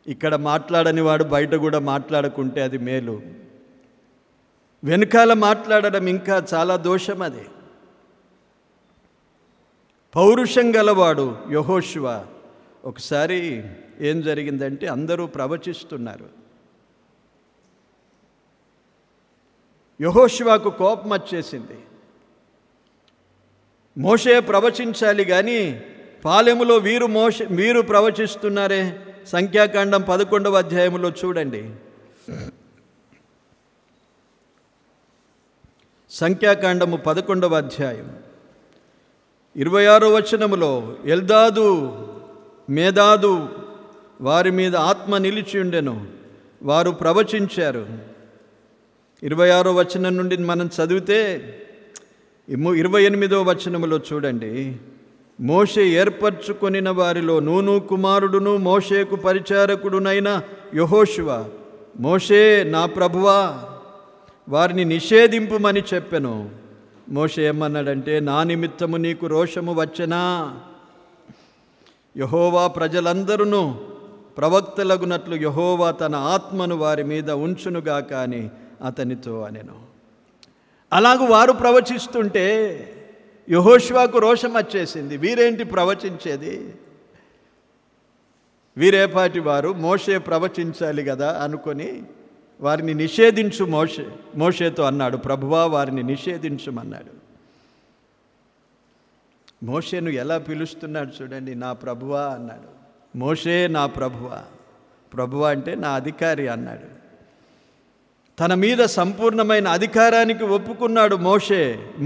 ఇక్కడ మాట్లాడని వాడు బయట కూడా మాట్లాడుకుంటే అది మేలు. వెనకాల మాట్లాడడం ఇంకా చాలా దోషం. అది పౌరుషం గలవాడు యెహోషువ. ఒకసారి ఏం జరిగిందంటే అందరూ ప్రవచిస్తున్నారు. యెహోషువకు కోపం వచ్చేసింది. మోషే ప్రవచించాలి కానీ పాలెములో వీరు ప్రవచిస్తున్నారే. సంఖ్యాకాండం 11వ అధ్యాయంలో చూడండి. సంఖ్యాకాండము 11వ అధ్యాయం 26వ వచనములో ఎల్దాదు మేదాదు వారి మీద ఆత్మ నిలిచి ఉండెను, వారు ప్రవచించారు. 26వ వచనం నుండి మనం చదివితే 28వ వచనములో చూడండి. మోషే ఏర్పరచుకొనిన వారిలో నూను కుమారుడును మోషేకు పరిచారకుడునైన యెహోషువ, మోషే నా ప్రభువా వారిని నిషేధింపుమని చెప్పెను. మోషే ఏమన్నాడంటే, నా నిమిత్తము నీకు రోషము వచ్చెనా? యెహోవా ప్రజలందరూ ప్రవక్తలగునట్లు యెహోవా తన ఆత్మను వారి మీద ఉంచునుగాక అని అతనితో అనెను. అలాగూ వారు ప్రవచిస్తుంటే యెహోషువకు రోషం వచ్చేసింది. వీరేంటి ప్రవచించేది? వీరేపాటి వారు, మోషే ప్రవచించాలి కదా అనుకొని వారిని నిషేధించు మోషేతో అన్నాడు. ప్రభువా, వారిని నిషేధించమన్నాడు. మోషేను ఎలా పిలుస్తున్నాడు చూడండి, నా ప్రభువా అన్నాడు. మోషే నా ప్రభువా. ప్రభువా అంటే నా అధికారి అన్నాడు. తన మీద సంపూర్ణమైన అధికారానికి ఒప్పుకున్నాడు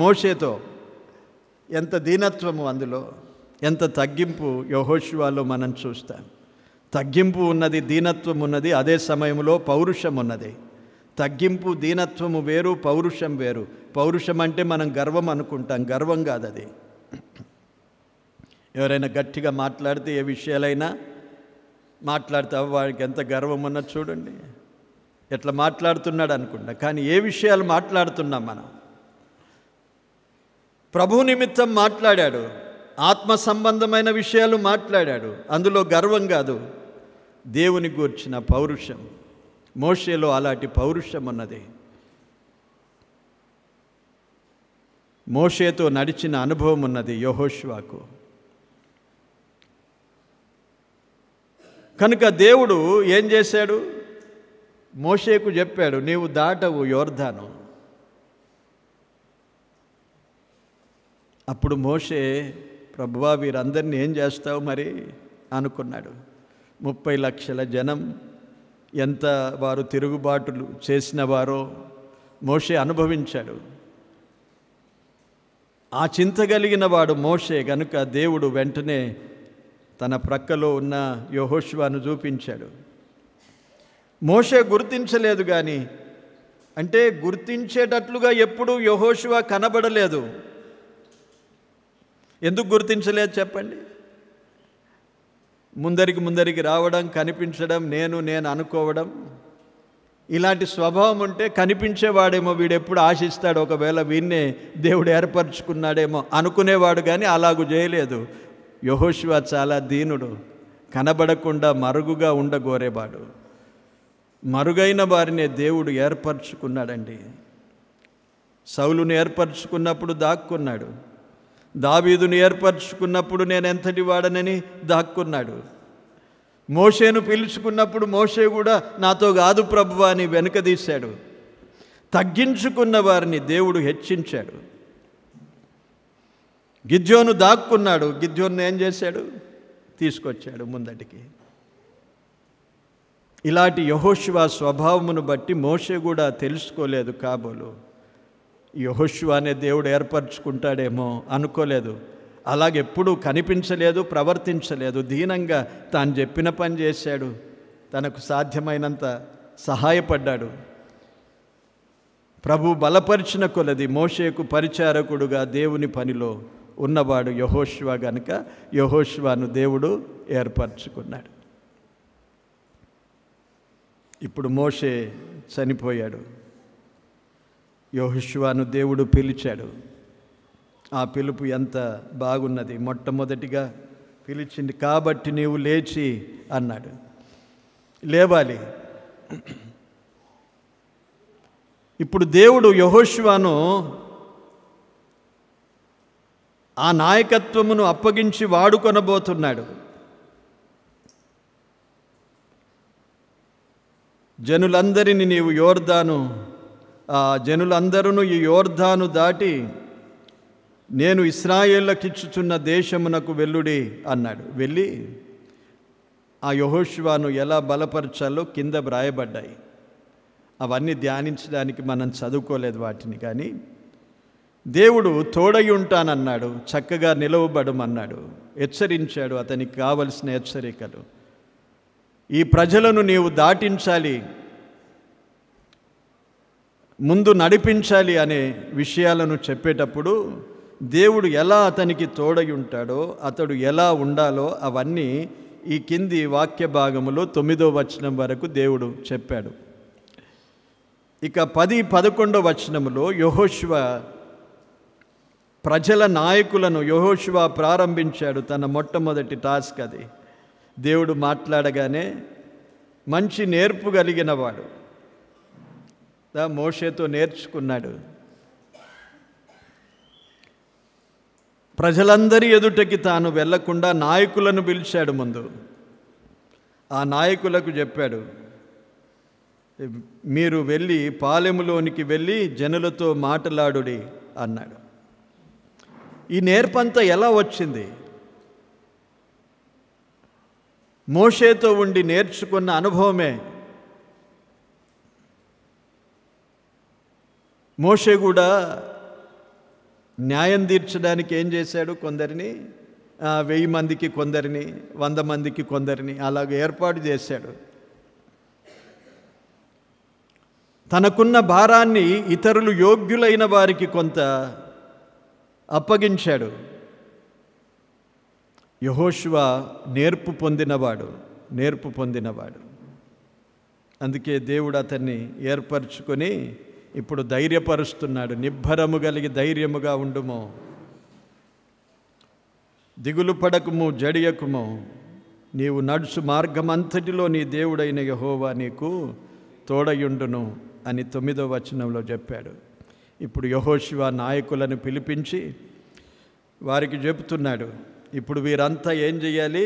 మోషేతో. ఎంత దీనత్వము అందులో, ఎంత తగ్గింపు యెహోషువలో మనం చూస్తాం. తగ్గింపు ఉన్నది, దీనత్వం ఉన్నది, అదే సమయంలో పౌరుషం ఉన్నది. తగ్గింపు దీనత్వము వేరు, పౌరుషం వేరు. పౌరుషం అంటే మనం గర్వం అనుకుంటాం, గర్వం కాదు అది. ఎవరైనా గట్టిగా మాట్లాడితే ఏ విషయాలైనా మాట్లాడతావు, వాడికి ఎంత గర్వం ఉన్నది చూడండి, ఎట్లా మాట్లాడుతున్నాడు అనుకుంటా. కానీ ఏ విషయాలు మాట్లాడుతున్నాం మనం? ప్రభు నిమిత్తం మాట్లాడాడు, ఆత్మ సంబంధమైన విషయాలు మాట్లాడాడు, అందులో గర్వం కాదు, దేవుని గూర్చిన పౌరుషం. మోషేలో అలాంటి పౌరుషం ఉన్నది. మోషేతో నడిచిన అనుభవం ఉన్నది యెహోషువకు. కనుక దేవుడు ఏం చేశాడు? మోషేకు చెప్పాడు, నీవు దాటవు యోర్దాను. అప్పుడు మోషే, ప్రభువా, వీరందరినీ ఏం చేస్తావు మరి అనుకున్నాడు. 30 లక్షల జనం, ఎంత వారు తిరుగుబాటులు చేసిన వారో మోషే అనుభవించాడు. ఆ చింత కలిగిన వాడు మోషే గనుక దేవుడు వెంటనే తన ప్రక్కలో ఉన్న యెహోషువను చూపించాడు. మోషే గుర్తించలేదు, కానీ అంటే గుర్తించేటట్లుగా ఎప్పుడూ యెహోషువ కనబడలేదు. ఎందుకు గుర్తించలేదు చెప్పండి? ముందరికి రావడం, కనిపించడం, నేను అనుకోవడం, ఇలాంటి స్వభావం ఉంటే కనిపించేవాడేమో వీడెప్పుడు ఆశిస్తాడు, ఒకవేళ వీన్నే దేవుడు ఏర్పరచుకున్నాడేమో అనుకునేవాడు. కానీ అలాగూ చేయలేదు. యెహోషువ చాలా దీనుడు, కనబడకుండా మరుగుగా ఉండగోరేవాడు. మరుగైన వారినే దేవుడు ఏర్పరచుకున్నాడండి. సౌలుని ఏర్పరచుకున్నప్పుడు దాక్కున్నాడు. దావీదుని ఏర్పరచుకున్నప్పుడు నేను ఎంతటి వాడనని దాక్కున్నాడు. మోషేను పిలుచుకున్నప్పుడు మోషే కూడా నాతో కాదు ప్రభువా అని వెనుకదీశాడు. తగ్గించుకున్న వారిని దేవుడు హెచ్చించాడు. గిద్యోను దాక్కున్నాడు. గిద్యోను ఏం చేశాడు? తీసుకొచ్చాడు ముందటికి. ఇలాంటి యెహోషువ స్వభావమును బట్టి మోషే కూడా తెలుసుకోలేదు కాబోలు. యెహోషువ అనే దేవుడు ఏర్పరచుకుంటాడేమో అనుకోలేదు. అలాగెప్పుడూ కనిపించలేదు, ప్రవర్తించలేదు. దీనంగా తాను చెప్పిన పని చేశాడు, తనకు సాధ్యమైనంత సహాయపడ్డాడు. ప్రభు బలపరిచిన కొలది మోషేకు పరిచారకుడుగా దేవుని పనిలో ఉన్నవాడు యెహోషువ గనుక యెహోషువను దేవుడు ఏర్పరచుకున్నాడు. ఇప్పుడు మోషే చనిపోయాడు. యెహోషువను దేవుడు పిలిచాడు. ఆ పిలుపు ఎంత బాగున్నది! మొట్టమొదటిగా పిలిచింది, కాబట్టి నీవు లేచి అన్నాడు. లేవాలి. ఇప్పుడు దేవుడు యెహోషువను ఆ నాయకత్వమును అప్పగించి వాడుకొనబోతున్నాడు. జనులందరినీ నీవు జనులందరూ ఈ యోర్దాను దాటి నేను ఇశ్రాయేళ్లకిచ్చుచున్న దేశమునకు వెళ్ళుడి అన్నాడు. వెళ్ళి ఆ యెహోషువను ఎలా బలపరచాలో కింద వ్రాయబడ్డాయి. అవన్నీ ధ్యానించడానికి మనం చదువుకోలేదు వాటిని. కానీ దేవుడు తోడై ఉంటానన్నాడు, చక్కగా నిలవబడమన్నాడు, హెచ్చరించాడు. అతనికి కావలసిన హెచ్చరికలు, ఈ ప్రజలను నీవు దాటించాలి, ముందు నడిపించాలి అనే విషయాలను చెప్పేటప్పుడు దేవుడు ఎలా అతనికి తోడై ఉంటాడో, అతడు ఎలా ఉండాలో అవన్నీ ఈ కింది వాక్య భాగములో 9వ వచనం వరకు దేవుడు చెప్పాడు. ఇక 10, 11వ వచనములో యెహోషువ ప్రజల నాయకులను యెహోషువ ప్రారంభించాడు. తన మొట్టమొదటి టాస్క్ అది. దేవుడు మాట్లాడగానే మంచి నేర్పు కలిగిన వాడు. మోషేతో నేర్చుకున్నాడు. ప్రజలందరి ఎదుటకి తాను వెళ్లకుండా నాయకులను పిలిచాడు. ముందు ఆ నాయకులకు చెప్పాడు, మీరు వెళ్ళి పాలెములోనికి వెళ్ళి జనులతో మాట్లాడుడి అన్నాడు. ఈ నేర్పంతా ఎలా వచ్చింది? మోషేతో ఉండి నేర్చుకున్న అనుభవమే. మోషే కూడా న్యాయం తీర్చడానికి ఏం చేశాడు? కొందరిని 1000 మందికి, కొందరిని 100 మందికి, కొందరిని అలాగ ఏర్పాటు చేశాడు. తనకున్న భారాన్ని ఇతరులు యోగ్యులైన వారికి కొంత అప్పగించాడు. యెహోషువ నేర్పు పొందినవాడు. అందుకే దేవుడు అతన్ని ఏర్పరచుకొని ఇప్పుడు ధైర్యపరుస్తున్నాడు. నిబ్బరము కలిగి ధైర్యముగా ఉండుము, దిగులు పడకుము, జడియకుము. నీవు నడుచు మార్గమంతటిలో నీ దేవుడైన యెహోవా నీకు తోడయుండును అని 9వ వచనంలో చెప్పాడు. ఇప్పుడు యెహోషువ నాయకులను పిలిపించి వారికి చెబుతున్నాడు, ఇప్పుడు వీరంతా ఏం చేయాలి?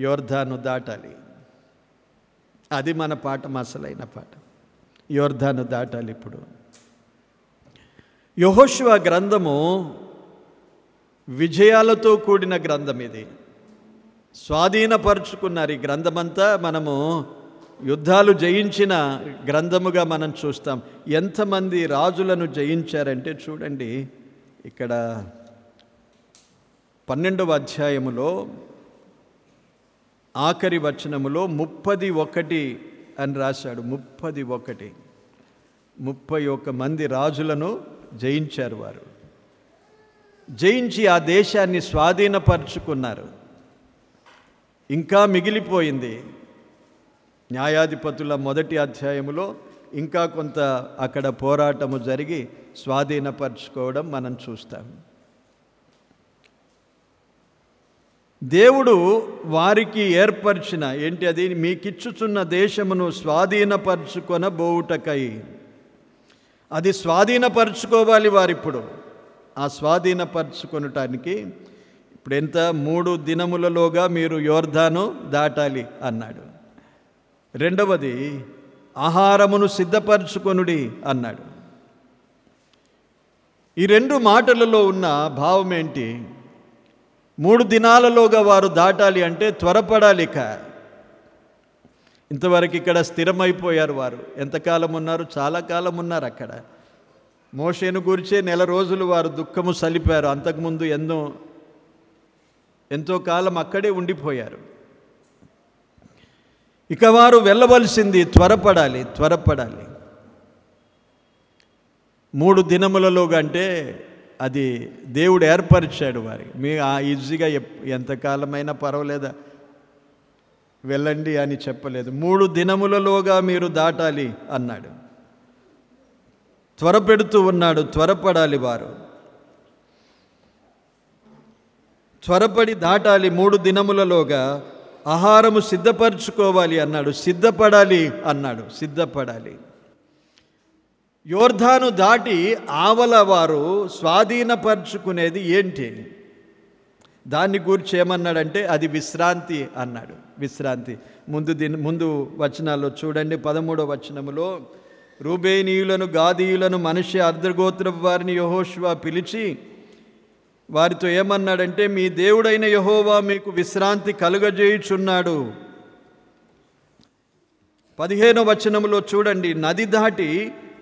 యోర్దాను దాటాలి. అది మన పాఠం, అసలైన పాఠం. యోర్దాను దాటాలి. ఇప్పుడు యెహోషువ గ్రంథము విజయాలతో కూడిన గ్రంథం. ఇది స్వాధీనపరుచుకున్నారు. ఈ గ్రంథమంతా మనము యుద్ధాలు జయించిన గ్రంథముగా మనం చూస్తాం. ఎంతమంది రాజులను జయించారంటే చూడండి, ఇక్కడ 12వ అధ్యాయములో ఆఖరి వచనములో 31 అని రాశాడు. 31 మంది రాజులను జయించారు. వారు జయించి ఆ దేశాన్ని స్వాధీనపరుచుకున్నారు. ఇంకా మిగిలిపోయింది. న్యాయాధిపతుల 1వ అధ్యాయములో ఇంకా కొంత అక్కడ పోరాటము జరిగి స్వాధీనపరచుకోవడం మనం చూస్తాం. దేవుడు వారికి ఏర్పరిచిన ఏంటి అది? మీకిచ్చుచున్న దేశమును స్వాధీనపరచుకొనబోవుటకై. అది స్వాధీనపరచుకోవాలి వారిప్పుడు. ఆ స్వాధీనపరచుకొనటానికి ఇప్పుడు ఎంత? 3 దినములలోగా మీరు యోర్దాను దాటాలి అన్నాడు. రెండవది, ఆహారమును సిద్ధపరచుకొనుడి అన్నాడు. ఈ 2 మాటలలో ఉన్న భావం ఏంటి? 3 దినాలలోగా వారు దాటాలి అంటే త్వరపడాలి. ఇంతవరకు ఇక్కడ స్థిరమైపోయారు వారు. ఎంతకాలం ఉన్నారు? చాలా కాలం ఉన్నారు అక్కడ. మోషేను గురించే 1 నెల రోజులు వారు దుఃఖము సలిపారు. అంతకుముందు ఎంతో కాలం అక్కడే ఉండిపోయారు. ఇక వారు వెళ్ళవలసింది త్వరపడాలి. 3 దినములలోగా అంటే అది దేవుడు ఏర్పరిచాడు వారి. మీ ఈజీగా ఎంతకాలమైనా పర్వాలేదా వెళ్ళండి అని చెప్పలేదు. 3 దినములలోగా మీరు దాటాలి అన్నాడు. త్వరపెడుతూ ఉన్నాడు. త్వరపడాలి వారు. త్వరపడి దాటాలి. 3 దినములలోగా ఆహారము సిద్ధపరచుకోవాలి అన్నాడు. సిద్ధపడాలి అన్నాడు. సిద్ధపడాలి. యోర్దాను దాటి ఆవల వారు స్వాధీనపరచుకునేది ఏంటి? దాన్ని గురించి ఏమన్నాడంటే అది విశ్రాంతి అన్నాడు. విశ్రాంతి. ముందు వచనాల్లో చూడండి. 13వ వచనములో రూబేనీయులను, గాదీయులను, మనష్షే అర్ధగోత్రపు వారిని యెహోషువ పిలిచి వారితో ఏమన్నాడంటే, మీ దేవుడైన యెహోవా మీకు విశ్రాంతి కలుగజేయుచున్నాడు. 15వ వచనములో చూడండి, నది దాటి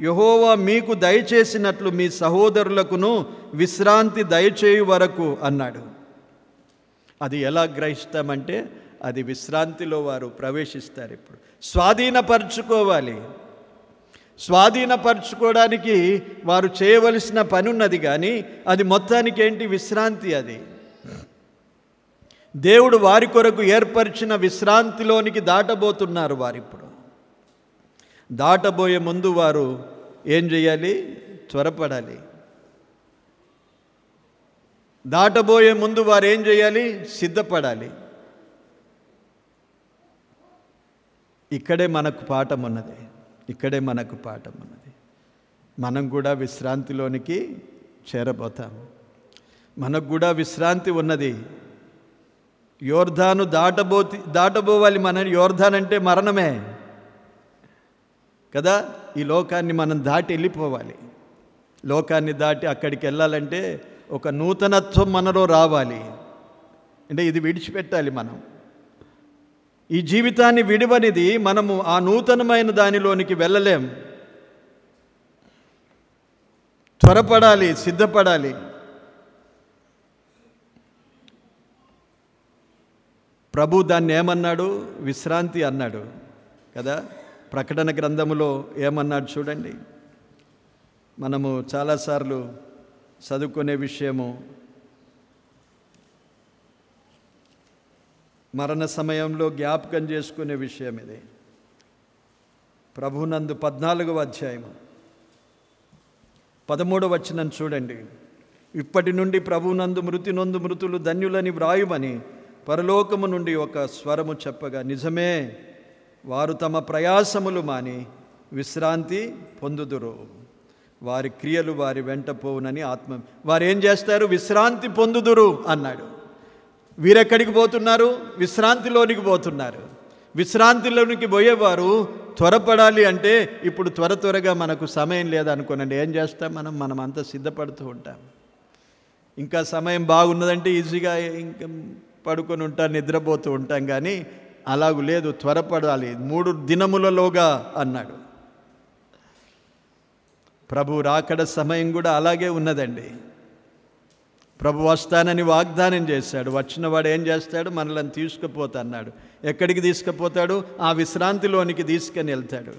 యెహోవా మీకు దయచేసినట్లు మీ సహోదరులకును విశ్రాంతి దయచేయు వరకు అన్నాడు. అది ఎలా గ్రహిస్తామంటే అది విశ్రాంతిలో వారు ప్రవేశిస్తారు. ఇప్పుడు స్వాధీనపరచుకోవాలి. స్వాధీనపరచుకోవడానికి వారు చేయవలసిన పని ఉన్నది, కానీ అది మొత్తానికి ఏంటి? విశ్రాంతి. అది దేవుడు వారి కొరకు ఏర్పరిచిన విశ్రాంతిలోనికి దాటబోతున్నారు వారిప్పుడు. దాటబోయే ముందు వారు ఏం చేయాలి? త్వరపడాలి. దాటబోయే ముందు వారు ఏం చేయాలి? సిద్ధపడాలి. ఇక్కడే మనకు పాఠం ఉన్నది. ఇక్కడే మనకు పాఠం ఉన్నది. మనం కూడా విశ్రాంతిలోనికి చేరబోతాం. మనకు కూడా విశ్రాంతి ఉన్నది. యోర్దాను దాటబోవాలి. మనం యోర్దాన్ అంటే మరణమే కదా. ఈ లోకాన్ని మనం దాటి వెళ్ళిపోవాలి. లోకాన్ని దాటి అక్కడికి వెళ్ళాలంటే ఒక నూతనత్వం మనలో రావాలి. అంటే ఇది విడిచిపెట్టాలి. మనం ఈ జీవితాన్ని విడివనిది మనము ఆ నూతనమైన దానిలోనికి వెళ్ళలేం. త్వరపడాలి, సిద్ధపడాలి. ప్రభు దాన్ని ఏమన్నాడు? విశ్రాంతి అన్నాడు కదా. ప్రకటన గ్రంథములో ఏమన్నాడు చూడండి. మనము చాలాసార్లు చదువుకునే విషయము, మరణ సమయంలో జ్ఞాపకం చేసుకునే విషయం ఇది. ప్రభునందు 14వ అధ్యాయము 13వ వచనం చూడండి. ఇప్పటి నుండి ప్రభునందు మృతి నొందు మృతులు ధన్యులని వ్రాయుమని పరలోకము నుండి ఒక స్వరము చెప్పగా, నిజమే, వారు తమ ప్రయాసములు మాని విశ్రాంతి పొందుదురు. వారి క్రియలు వారి వెంట పోవునని ఆత్మ. వారు ఏం చేస్తారు? విశ్రాంతి పొందుదురు అన్నాడు. వీరెక్కడికి పోతున్నారు? విశ్రాంతిలోనికి పోతున్నారు. విశ్రాంతిలోనికి పోయేవారు త్వరపడాలి. అంటే ఇప్పుడు త్వరగా మనకు సమయం లేదనుకోనండి. ఏం చేస్తాం? మనం అంతా సిద్ధపడుతూ ఉంటాం. ఇంకా సమయం బాగున్నదంటే ఈజీగా ఇంకా పడుకొని ఉంటాం, నిద్రపోతూ ఉంటాం. కానీ అలాగూ లేదు, త్వరపడాలి. 3 దినములలోగా అన్నాడు. ప్రభు రాకడ సమయం కూడా అలాగే ఉన్నదండి. ప్రభు వస్తానని వాగ్దానం చేశాడు. వచ్చిన వాడు ఏం చేస్తాడు? మనల్ని తీసుకుపోతా అన్నాడు. ఎక్కడికి తీసుకుపోతాడు? ఆ విశ్రాంతిలోనికి తీసుకొని వెళ్తాడు.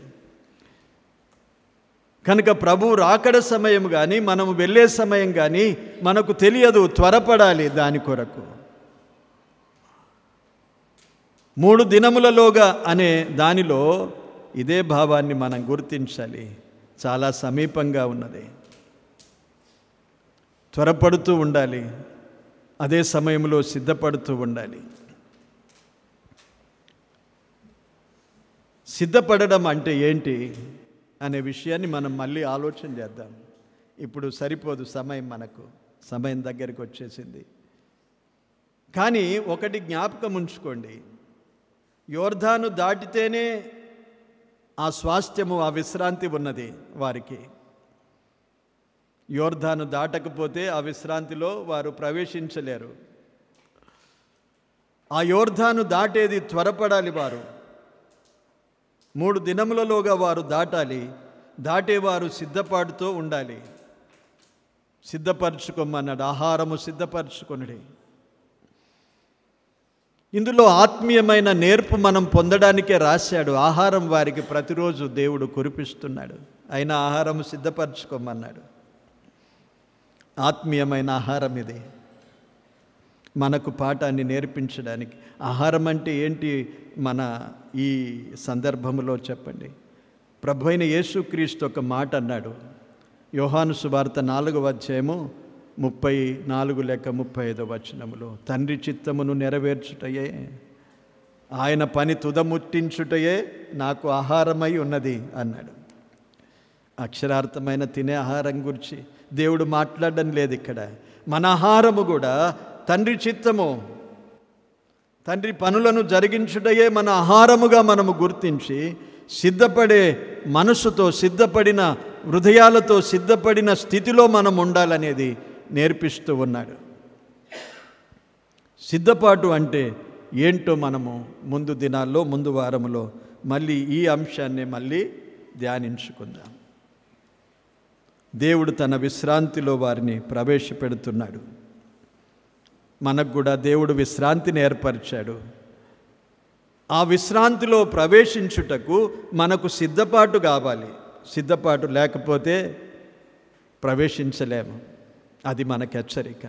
కనుక ప్రభు రాకడ సమయం కానీ మనము వెళ్ళే సమయం కానీ మనకు తెలియదు. త్వరపడాలి దాని కొరకు. 3 దినములలోగా అనే దానిలో ఇదే భావాన్ని మనం గుర్తించాలి. చాలా సమీపంగా ఉన్నది. త్వరపడుతూ ఉండాలి. అదే సమయంలో సిద్ధపడుతూ ఉండాలి. సిద్ధపడడం అంటే ఏంటి అనే విషయాన్ని మనం మళ్ళీ ఆలోచన చేద్దాం. ఇప్పుడు సరిపోదు సమయం, మనకు సమయం దగ్గరికి వచ్చేసింది. కానీ ఒకటి జ్ఞాపకం ఉంచుకోండి, యోర్దాను దాటితేనే ఆ స్వాస్థ్యము, ఆ విశ్రాంతి ఉన్నది వారికి. యోర్దాను దాటకపోతే ఆ విశ్రాంతిలో వారు ప్రవేశించలేరు. ఆ యోర్దాను దాటేది త్వరపడాలి. వారు 3 దినములలోగా వారు దాటాలి. దాటేవారు సిద్ధపాటుతో ఉండాలి. సిద్ధపరచుకోమన్నాడు. ఆహారము సిద్ధపరచుకొనుడి. ఇందులో ఆత్మీయమైన నేర్పు మనం పొందడానికే రాశాడు. ఆహారం వారికి ప్రతిరోజు దేవుడు కురిపిస్తున్నాడు. అయినా ఆహారము సిద్ధపరచుకోమన్నాడు. ఆత్మీయమైన ఆహారం ఇది, మనకు పాఠాన్ని నేర్పించడానికి. ఆహారం అంటే ఏంటి మన ఈ సందర్భంలో చెప్పండి. ప్రభువైన యేసుక్రీస్తు ఒక మాట అన్నాడు. యోహాను సువార్త 4వ అధ్యాయము 34 లేక 35వ వచనములో, తండ్రి చిత్తమును నెరవేర్చుటయే, ఆయన పని తుదముట్టించుటయే నాకు ఆహారమై ఉన్నది అన్నాడు. అక్షరార్థమైన తినే ఆహారం గురించి దేవుడు మాట్లాడడం లేదు ఇక్కడ. మన ఆహారము కూడా తండ్రి చిత్తము, తండ్రి పనులను జరిగించుటయే మన ఆహారముగా మనము గుర్తించి సిద్ధపడే మనసుతో, సిద్ధపడిన హృదయాలతో, సిద్ధపడిన స్థితిలో మనం ఉండాలనేది నేర్పిస్తూ ఉన్నాడు. సిద్ధపాటు అంటే ఏంటో మనము ముందు దినాల్లో, ముందు వారములో మళ్ళీ ఈ అంశాన్ని మళ్ళీ ధ్యానించుకుందాం. దేవుడు తన విశ్రాంతిలో వారిని ప్రవేశపెడుతున్నాడు. మనకు కూడా దేవుడు విశ్రాంతిని ఏర్పరిచాడు. ఆ విశ్రాంతిలో ప్రవేశించుటకు మనకు సిద్ధపాటు కావాలి. సిద్ధపాటు లేకపోతే ప్రవేశించలేము. అది మనకు హెచ్చరిక.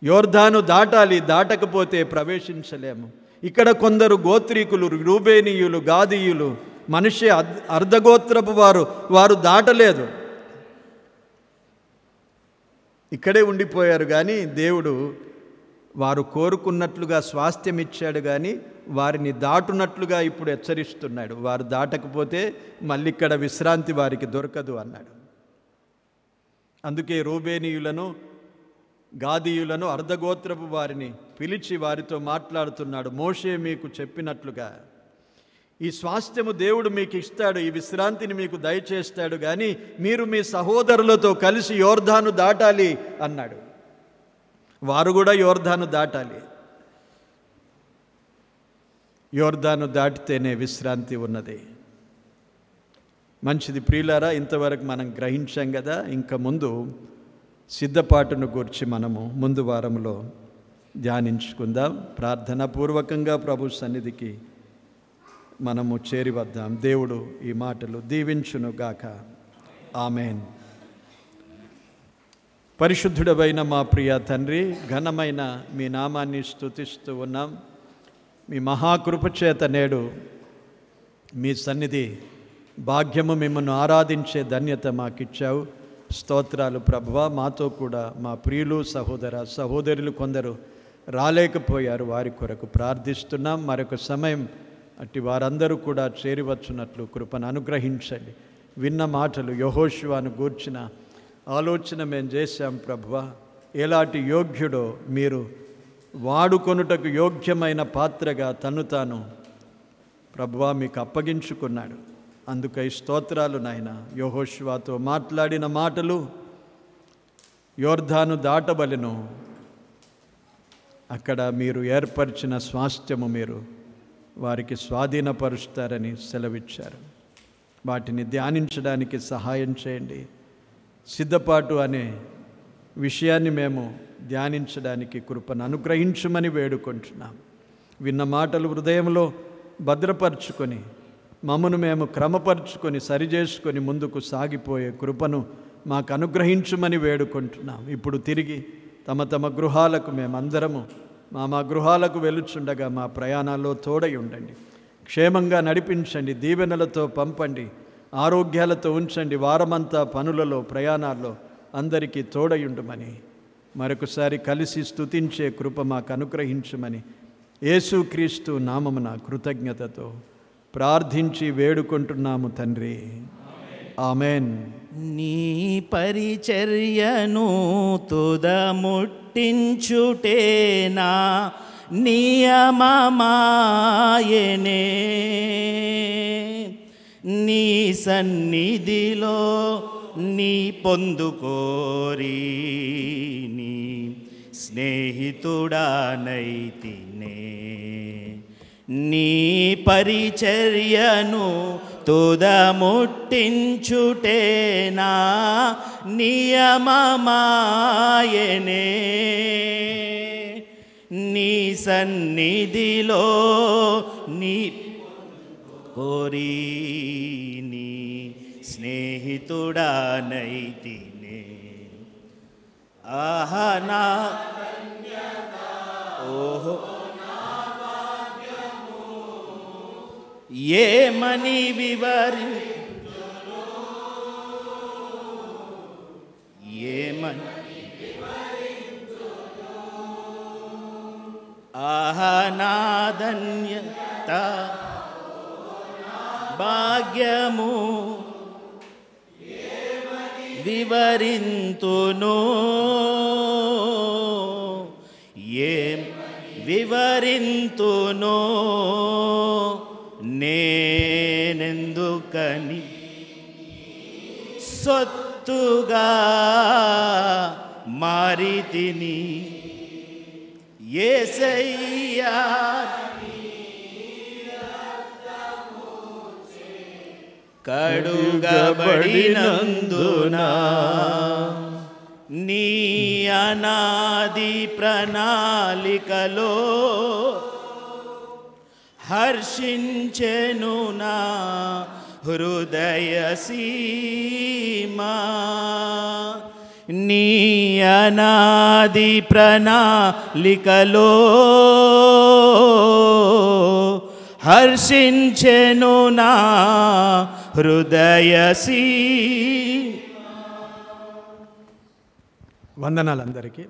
యోర్దాను దాటాలి, దాటకపోతే ప్రవేశించలేము. ఇక్కడ కొందరు గోత్రీకులు, రూబేనీయులు, గాదీయులు, మనిషి అర్ధగోత్రపు వారు దాటలేదు. ఇక్కడే ఉండిపోయారు. కానీ దేవుడు వారు కోరుకున్నట్లుగా స్వాస్థ్యం ఇచ్చాడు, కానీ వారిని దాటునట్లుగా ఇప్పుడు హెచ్చరిస్తున్నాడు. వారు దాటకపోతే మళ్ళీ ఇక్కడ విశ్రాంతి వారికి దొరకదు అన్నాడు. అందుకే రూబేనీయులను, గాదీయులను, అర్ధగోత్రపు వారిని పిలిచి వారితో మాట్లాడుతున్నాడు. మోషే మీకు చెప్పినట్లుగా ఈ స్వాస్థ్యము దేవుడు మీకు ఇస్తాడు, ఈ విశ్రాంతిని మీకు దయచేస్తాడు, కానీ మీరు మీ సహోదరులతో కలిసి యోర్దాను దాటాలి అన్నాడు. వారు కూడా యోర్దాను దాటాలి. యోర్దాను దాటితేనే విశ్రాంతి ఉన్నది. మంచిది ప్రియులారా, ఇంతవరకు మనం గ్రహించాం కదా. ఇంకా ముందు సిద్ధపాటును గురించి మనము ముందు వారంలో ధ్యానించుకుందాం. ప్రార్థనాపూర్వకంగా ప్రభు సన్నిధికి మనము చేరి వద్దాం. దేవుడు ఈ మాటలు దీవించునుగాక. ఆమేన్. పరిశుద్ధుడవైన మా ప్రియ తండ్రి, ఘనమైన మీ నామాన్ని స్తుతిస్తూ ఉన్నాం. మీ మహాకృపచేత నేడు మీ సన్నిధి భాగ్యము మిమ్మల్ని ఆరాధించే ధన్యత మాకిచ్చావు. స్తోత్రాలు ప్రభువా. మాతో కూడా మా ప్రియులు, సహోదరులు కొందరు రాలేకపోయారు, వారి కొరకు ప్రార్థిస్తున్నాం. మరొక సమయం అట్టి వారందరూ కూడా చేరివచ్చున్నట్లు కృపను అనుగ్రహించండి. విన్న మాటలు, యెహోషువను గూర్చిన ఆలోచన మేము చేశాం ప్రభువా. ఎలాంటి యోగ్యుడో మీరు వాడుకొనుటకు యోగ్యమైన పాత్రగా తను తాను ప్రభువా మీకు అప్పగించుకున్నాడు. అందుకై స్తోత్రాలు నాయన. యెహోషువతో మాట్లాడిన మాటలు యోర్దాను దాటబలెను, అక్కడ మీరు ఏర్పరిచిన స్వాస్థ్యము మీరు వారికి స్వాధీనపరుస్తారని సెలవిచ్చారు. వాటిని ధ్యానించడానికి సహాయం చేయండి. సిద్ధపాటు అనే విషయాన్ని మేము ధ్యానించడానికి కృపను అనుగ్రహించమని వేడుకుంటున్నాం. విన్న మాటలు హృదయంలో భద్రపరుచుకొని మమ్మను మేము క్రమపరుచుకొని సరిచేసుకొని ముందుకు సాగిపోయే కృపను మాకు అనుగ్రహించమని వేడుకుంటున్నాం. ఇప్పుడు తిరిగి తమ తమ గృహాలకు మేమందరము మా గృహాలకు వెలుచుండగా మా ప్రయాణాల్లో తోడై ఉండండి. క్షేమంగా నడిపించండి, దీవెనలతో పంపండి, ఆరోగ్యాలతో ఉంచండి. వారమంతా పనులలో, ప్రయాణాల్లో అందరికీ తోడయుండుమని మరొకసారి కలిసి స్తుతించే కృప మాకు అనుగ్రహించమని యేసుక్రీస్తు నామమున కృతజ్ఞతతో ప్రార్థించి వేడుకుంటున్నాము తండ్రి. ఆమెన్. నీ పరిచర్యను తుదముట్టించుటేనా నియమమాయనే, నీ సన్నిధిలో నీ పొందుకోరి నీ స్నేహితుడానైతినే. నీ పరిచర్యను తుదముట్టించుటేనా నియమమాయనే, నీ సన్నిధిలో నీ కోరి నీ స్నేహితుడానైతినే. ఆహా నా ఓహో ఏమని ఏమని ఆహా నా ధన్యత భాగ్యము వివరింతును, ఏం వివరింతును నేనెందుకని సొత్తుగా మారితిని యేసయ్యా. కడుగబడినందున నీ అనాది ప్రణాళికలో హర్షించెను నా హృదయ సీమా. నీ అనాది ప్రణాళికలో హర్షించెను నా హృదయ వందనాలు అందరికీ.